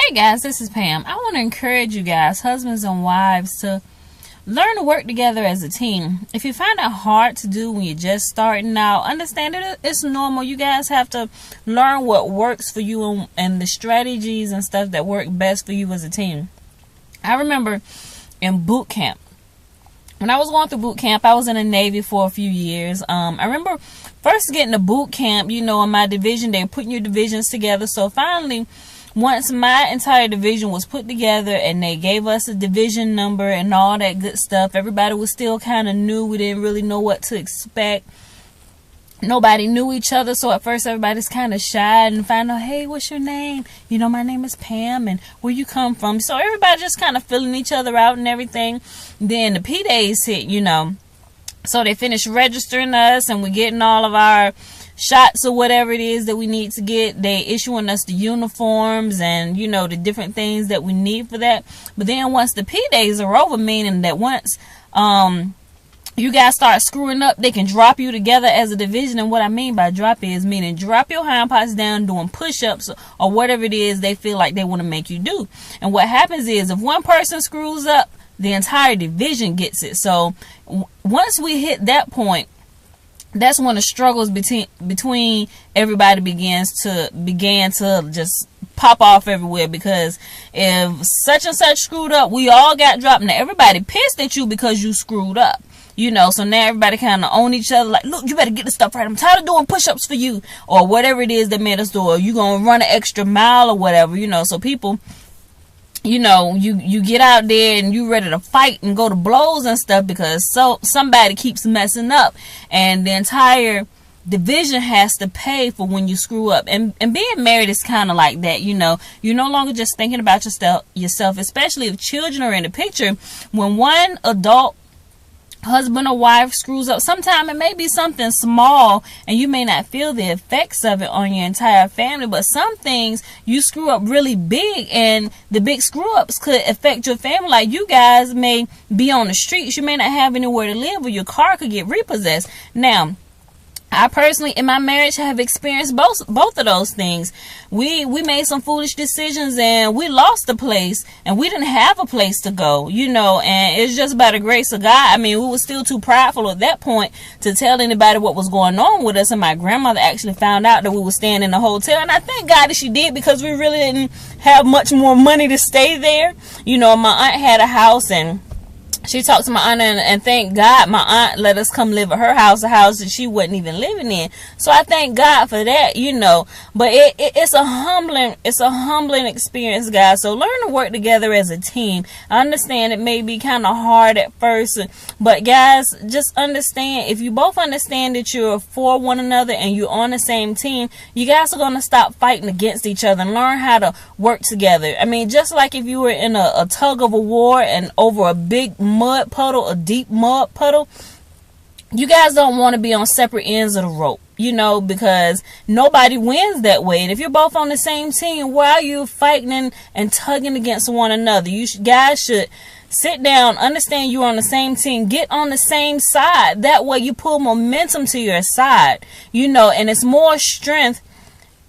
Hey guys, this is Pam. I want to encourage you guys, husbands and wives, to learn to work together as a team. If you find it hard to do when you're just starting out, understand that it's normal. You guys have to learn what works for you and the strategies and stuff that work best for you as a team. I remember in boot camp, when I was going through boot camp, I was in the Navy for a few years. I remember first getting to boot camp, in my division, they were putting your divisions together. So finally, once my entire division was put together and they gave us a division number and all that good stuff, everybody was still kind of new. We didn't really know what to expect. Nobody knew each other, so at first everybody's kind of shy and find out, hey, what's your name? My name is Pam, and where you come from? So everybody just kind of filling each other out and everything. Then the P-Days hit, So they finished registering us, and we're getting all of our shots or whatever it is that we need to get. They issuing us the uniforms and, the different things that we need for that. But then once the P-Days are over, meaning that once you guys start screwing up, they can drop you together as a division. And what I mean by drop is meaning drop your hind parts down doing push-ups or whatever it is they feel like they want to make you do. And what happens is if one person screws up, the entire division gets it. So once we hit that point, that's when the struggles between everybody began to just pop off everywhere, because if such and such screwed up, we all got dropped. Now everybody pissed at you because you screwed up. So now everybody kind of own each other, like, look, you better get this stuff right. I'm tired of doing push-ups for you, or whatever it is that made us do, or you gonna run an extra mile or whatever, So people, you get out there and you ready to fight and go to blows and stuff because somebody keeps messing up, and the entire division has to pay for when you screw up. And being married is kind of like that. You're no longer just thinking about yourself, especially if children are in the picture. When one adult husband or wife screws up, sometimes it may be something small and you may not feel the effects of it on your entire family, but some things you screw up really big, and the big screw ups could affect your family. Like, you guys may be on the streets, you may not have anywhere to live, or your car could get repossessed. Now, I personally, in my marriage, have experienced both of those things. We made some foolish decisions and we lost the place, and we didn't have a place to go, and it's just by the grace of God. We were still too prideful at that point to tell anybody what was going on with us, and my grandmother actually found out that we were staying in a hotel, and I thank God that she did, because we really didn't have much more money to stay there. My aunt had a house, and she talked to my aunt, and thank God my aunt let us come live at her house, a house that she wasn't even living in. So I thank God for that, But it's a humbling experience, guys. So learn to work together as a team. I understand it may be kind of hard at first, but guys, just understand, if you both understand that you're for one another and you're on the same team, you guys are going to stop fighting against each other and learn how to work together. Just like if you were in a tug of a war and over a big mud puddle, a deep mud puddle, you guys don't want to be on separate ends of the rope, because nobody wins that way. And if you're both on the same team, why are you fighting and tugging against one another? You guys should sit down, understand you're on the same team, get on the same side. That way you pull momentum to your side, and it's more strength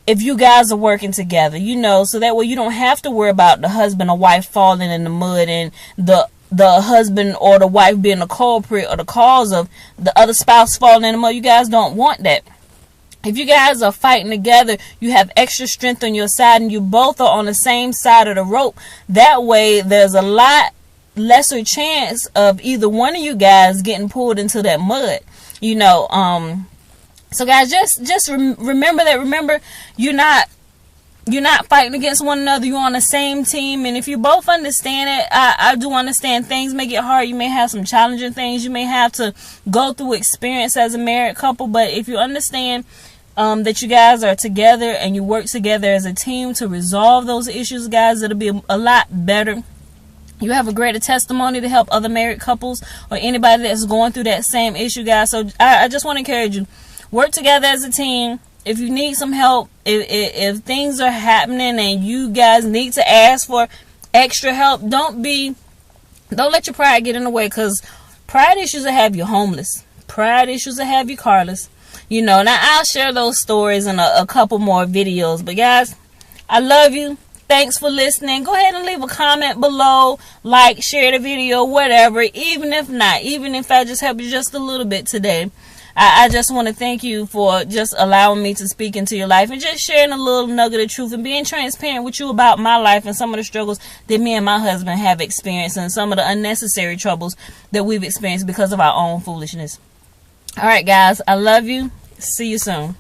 if you guys are working together, so that way you don't have to worry about the husband or wife falling in the mud and the husband or the wife being the culprit or the cause of the other spouse falling in the mud. You guys don't want that. If you guys are fighting together, you have extra strength on your side, and you both are on the same side of the rope. That way there's a lot lesser chance of either one of you guys getting pulled into that mud. So guys, just remember that. Remember, you're not fighting against one another. You're on the same team. And if you both understand it, I do understand things may get hard. You may have some challenging things. You may have to go through experience as a married couple. But if you understand that you guys are together and you work together as a team to resolve those issues, guys, it'll be a lot better. You have a greater testimony to help other married couples or anybody that's going through that same issue, guys. So I just want to encourage you, work together as a team. If you need some help, if things are happening and you guys need to ask for extra help, don't let your pride get in the way, because pride issues will have you homeless. Pride issues will have you carless. Now I'll share those stories in a couple more videos. But guys, I love you. Thanks for listening. Go ahead and leave a comment below, like, share the video, whatever. Even if not, even if I just help you just a little bit today, I just want to thank you for just allowing me to speak into your life and just sharing a little nugget of truth and being transparent with you about my life and some of the struggles that me and my husband have experienced and some of the unnecessary troubles that we've experienced because of our own foolishness. All right, guys, I love you. See you soon.